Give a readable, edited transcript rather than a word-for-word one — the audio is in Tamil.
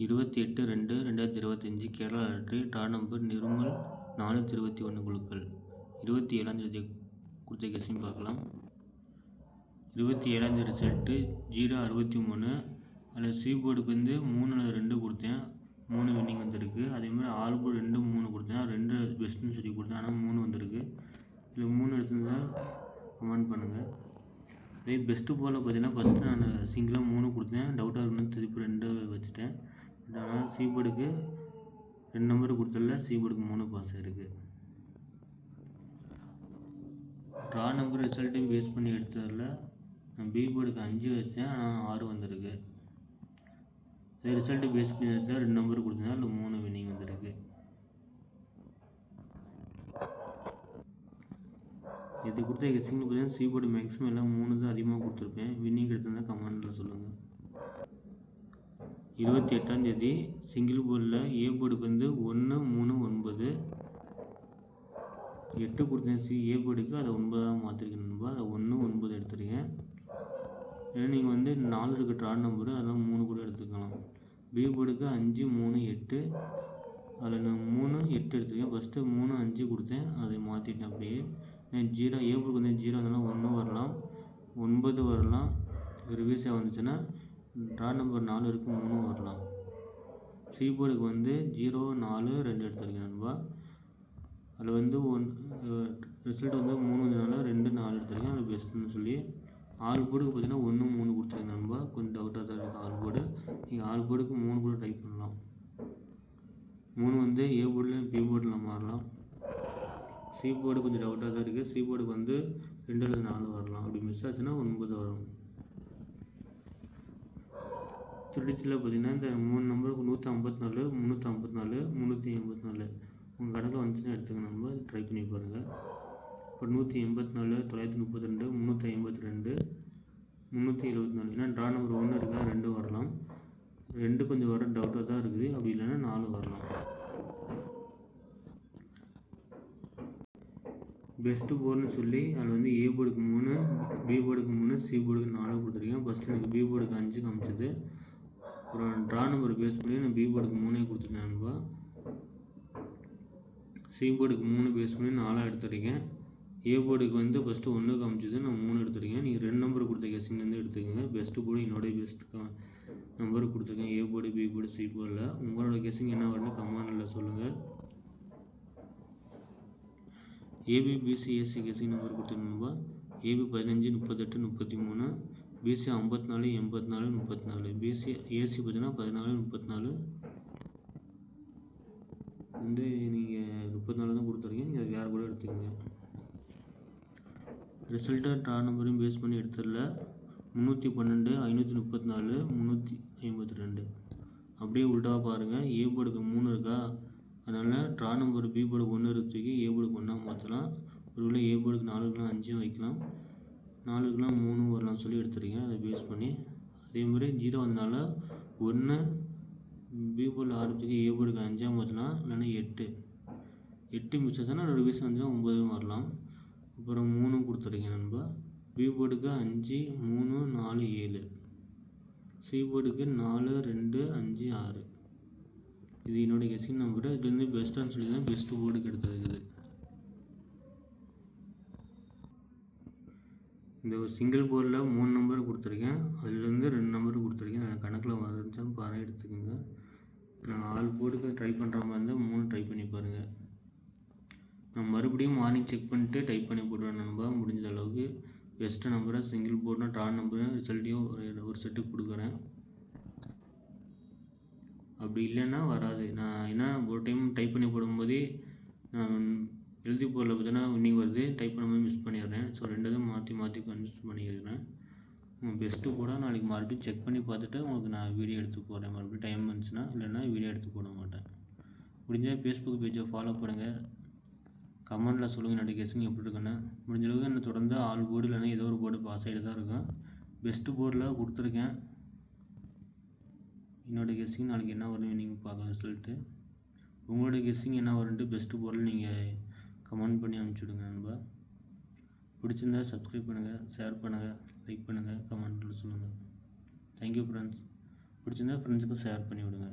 28/2/2025 Kerala lottery draw number Nirmal 421 குழுக்கள். 27ஆம் கொடுத்த கெஸ்ஸிங் பார்க்கலாம். 27ஆம் ரிசல்ட்டு 063. அதில் சி போர்டுக்கு 3/2 கொடுத்தேன், 3 வின்னிங் வந்திருக்கு. அதேமாதிரி ஆல் போர்டு 2 3 கொடுத்தேன், 2 பெஸ்ட்டுன்னு சொல்லி கொடுத்தேன், ஆனால் 3 வந்திருக்கு. இதில் 3 எடுத்துருந்தா கமெண்ட் பண்ணுங்கள். அதே பெஸ்ட்டு போர்டில் பார்த்தீங்கன்னா ஃபஸ்ட்டு நான் சிங்கிளாக 3 கொடுத்தேன், டவுட்டாக இருக்குன்னு திருப்பி 2 வச்சுட்டேன். ஆனால் சி போர்டுக்கு 2 நம்பர் கொடுத்ததில்ல, சி போர்டுக்கு 3 பாஸ் ஆகிருக்கு. ட்ரா நம்பர் ரிசல்ட்டையும் பேஸ் பண்ணி எடுத்ததில் நான் பி போர்டுக்கு 5 வச்சேன், ஆனால் 6 வந்திருக்கு. அதே ரிசல்ட்டு பேஸ் பண்ணி எடுத்தால் 2 நம்பர் கொடுத்தேன், அதில் 3 வின்னிங் வந்திருக்கு. இது கொடுத்த கெஸ்ஸிங் பார்த்தீங்கன்னா சி போர்டு மேக்ஸிமம் எல்லாம் 3 தான் அதிகமாக கொடுத்துருப்பேன். வின்னிங் எடுத்திருந்தால் கமெண்டில் சொல்லுங்கள். 28ஆம் தேதி சிங்கிள் போர்டில் ஏ போர்டுக்கு 1 3 9 8 கொடுத்தேன். ஏ போர்டுக்கு அதை 9ஆக மாற்றிருக்கேன் நண்பா. அதை 1 9 எடுத்துருக்கேன். ஏன்னா நீங்கள் 4 இருக்க ட்ரா நம்பரு, அதெல்லாம் 3 கூட எடுத்துக்கலாம். பி போர்டுக்கு 5 3 8, அதில் நான் 3 8 எடுத்துருக்கேன். ஃபஸ்ட்டு 3 5 கொடுத்தேன், அதை மாற்றிட்டேன் அப்படியே. 0 ஏ போர்டுக்கு 0 வந்தாலும் 1 வரலாம், 9 வரலாம். ரிவீஸாக வந்துச்சுன்னா ட்ரா நம்பர் 4 இருக்குது, 3 வரலாம். சி போர்டுக்கு 0 4 2 எடுத்துருக்கேன் நண்பா. அதில் ரிசல்ட் 3 வந்ததுனால 2 4 எடுத்துருக்கேன், அது பெஸ்ட்டுன்னு சொல்லி. ஆல் போர்டுக்கு பார்த்தீங்கன்னா 1 3 கொடுத்துருக்கேன் நண்பா. கொஞ்சம் டவுட்டாக தான் இருக்குது ஆல் போர்டு. நீங்கள் ஆல் போர்டுக்கு 3 கூட டைப் பண்ணலாம். 3 ஏ போர்டில் பி போர்டில் மாறலாம். சி போர்டு கொஞ்சம் டவுட்டாக தான் இருக்குது. சி போர்டுக்கு 2 4 வரலாம். அப்படி மிஸ் ஆச்சுன்னா 9 வரும். திருச்சியில் பார்த்தீங்கன்னா இந்த 3 நம்பருக்கு 154 354 384 உங்கள் கணக்கில் வந்துச்சுன்னா எடுத்துங்க நண்பா. ட்ரை பண்ணி பாருங்கள். இப்போ 184 932 352 374. ஏன்னா ட்ரா நம்பர் 1 இருக்கா, 2 வரலாம். 2 கொஞ்சம் வர டவுட்டாக தான் இருக்குது. அப்படி இல்லைன்னா 4 வரலாம். பெஸ்ட்டு போர்டுன்னு சொல்லி அதில் ஏ போர்டுக்கு 3 பி போர்டுக்கு 3 சி போர்டுக்கு 4 கொடுத்துருக்கேன். ஃபஸ்ட்டு எனக்கு பி போர்டுக்கு 5 காமிச்சது. அப்புறம் ட்ரா நம்பர் பேஸ் பண்ணி நான் பி போர்டுக்கு 3 கொடுத்துருக்கேன் நண்பா. சி போர்டுக்கு 3 பேஸ் பண்ணி 4 எடுத்துருக்கேன். ஏ போர்டுக்கு ஃபஸ்ட்டு 1 காமிச்சது, நான் 3 எடுத்துருக்கேன். நீங்கள் 2 நம்பர் கொடுத்த கெஸ்ஸிங்லேருந்து எடுத்துக்கோங்க. பெஸ்ட்டு போர்டு என்னோடய பெஸ்ட் நம்பர் கொடுத்துருக்கேன். A board B board C போர்டில் உங்களோட கெஸ்ஸிங் என்ன வரும்னு கமெண்டில் சொல்லுங்கள். AB BC AC guessing number கொடுத்துருக்கேன்பா. ஏபி 15 38 33, பிசி 54 84 34, பிசி ஏசி பார்த்தீங்கன்னா 14 34. நீங்கள் 34 தான் கொடுத்துருக்கீங்க. நீங்கள் வேறு கூட எடுத்துக்கோங்க. ரிசல்ட்டை ட்ரா நம்பரையும் பேஸ் பண்ணி எடுத்துடல. 312 534 352. அப்படியே உள்டாவாக பாருங்கள். ஏ போர்டுக்கு 3 இருக்கா, அதனால் ட்ரா நம்பர் பி போர்டுக்கு 1 எடுத்துக்கி ஏ போர்டுக்கு 1 மாற்றலாம். ஒருவேளை ஏ போர்டுக்கு 4க்குலாம் 5 வைக்கலாம், 4க்குலாம் 3 வரலாம் சொல்லி எடுத்துருக்கேன். அதை பேஸ் பண்ணி அதேமாதிரி 0 வந்தனால 1 பி போர்டில் ஆரம்பிச்சுக்கு ஏ போர்டுக்கு 5 மாற்றினா, இல்லைன்னா 8 மிஸ் ஆச்சுன்னா ரிவிஸ் வந்துச்சுன்னா 9 வரலாம். அப்புறம் 3 கொடுத்துருக்கேன் நண்பா. பி போர்டுக்கு 5 3 4 7, சி போர்டுக்கு 4 2 5 6. இது என்னுடைய கெஸ்ஸிங் நம்பரு. இதுலேருந்து பெஸ்ட்டான்னு சொல்லி தான் பெஸ்ட்டு போர்டுக்கு எடுத்துருக்குது. இந்த சிங்கிள் போர்டில் 3 நம்பர் கொடுத்துருக்கேன், அதுலேருந்து 2 நம்பர் கொடுத்துருக்கேன். நான் கணக்கில் வந்துருச்சான்னு பாருங்கள், எடுத்துக்கோங்க. நான் ஆல் போர்டுக்கு ட்ரை பண்ணுற மாதிரி இருந்தால் 3 ட்ரை பண்ணி பாருங்கள். நான் மறுபடியும் மார்னிங் செக் பண்ணிட்டு டைப் பண்ணி போடுவேன் நண்பா. முடிஞ்ச அளவுக்கு பெஸ்ட்டு நம்பரை சிங்கிள் போர்டுனா ட்ரா நம்பரு ரிசல்ட்டையும் ஒரு செட்டுக்கு கொடுக்குறேன். அப்படி இல்லைன்னா வராது. நான் ஏன்னா ஒரு டைம் டைப் பண்ணி போடும்போதே நான் எழுதி போடல பார்த்தீங்கன்னா வின்னிங் வருது, டைப் பண்ணும்போது மிஸ் பண்ணிடுறேன். ஸோ 2 இதை மாற்றி கன்ஃபியூஸ் பண்ணிக்கிறேன். பெஸ்ட்டு போட நாளைக்கு மறுபடியும் செக் பண்ணி பார்த்துட்டு உங்களுக்கு நான் வீடியோ எடுத்து போடுறேன். மறுபடியும் டைம் இருந்துச்சுன்னா, இல்லைன்னா வீடியோ எடுத்து போட மாட்டேன். முடிஞ்சால் ஃபேஸ்புக் பேஜை ஃபாலோ பண்ணுங்கள். கமெண்டில் சொல்லுங்கள் என்னோடய கெஸ்ஸிங் எப்படி இருக்குன்னு. முடிஞ்சளவுக்கு என்ன தொடர்ந்து ஆல் போர்டு இல்லைன்னா ஏதோ ஒரு போர்டு பாஸ் ஆகிட்டு தான் இருக்கும். பெஸ்ட்டு போர்டில் கொடுத்துருக்கேன். என்னோடய கெஸ்ஸிங் நாளைக்கு என்ன வரும்னு நீங்கள் பார்க்கலாம் ரிசல்ட்டு. உங்களோட கெஸ்ஸிங் என்ன வரும்ன்ட்டு பெஸ்ட்டு போர்டில் நீங்கள் கமெண்ட் பண்ணி அனுப்பிச்சுடுங்க நண்பா. பிடிச்சிருந்தா சப்ஸ்கிரைப் பண்ணுங்கள், ஷேர் பண்ணுங்கள், லைக் பண்ணுங்கள், கமெண்ட்டில் சொல்லுங்கள். Thank you friends. பிடிச்சிருந்தா ஃப்ரெண்ட்ஸுக்கும் ஷேர் பண்ணி விடுங்க.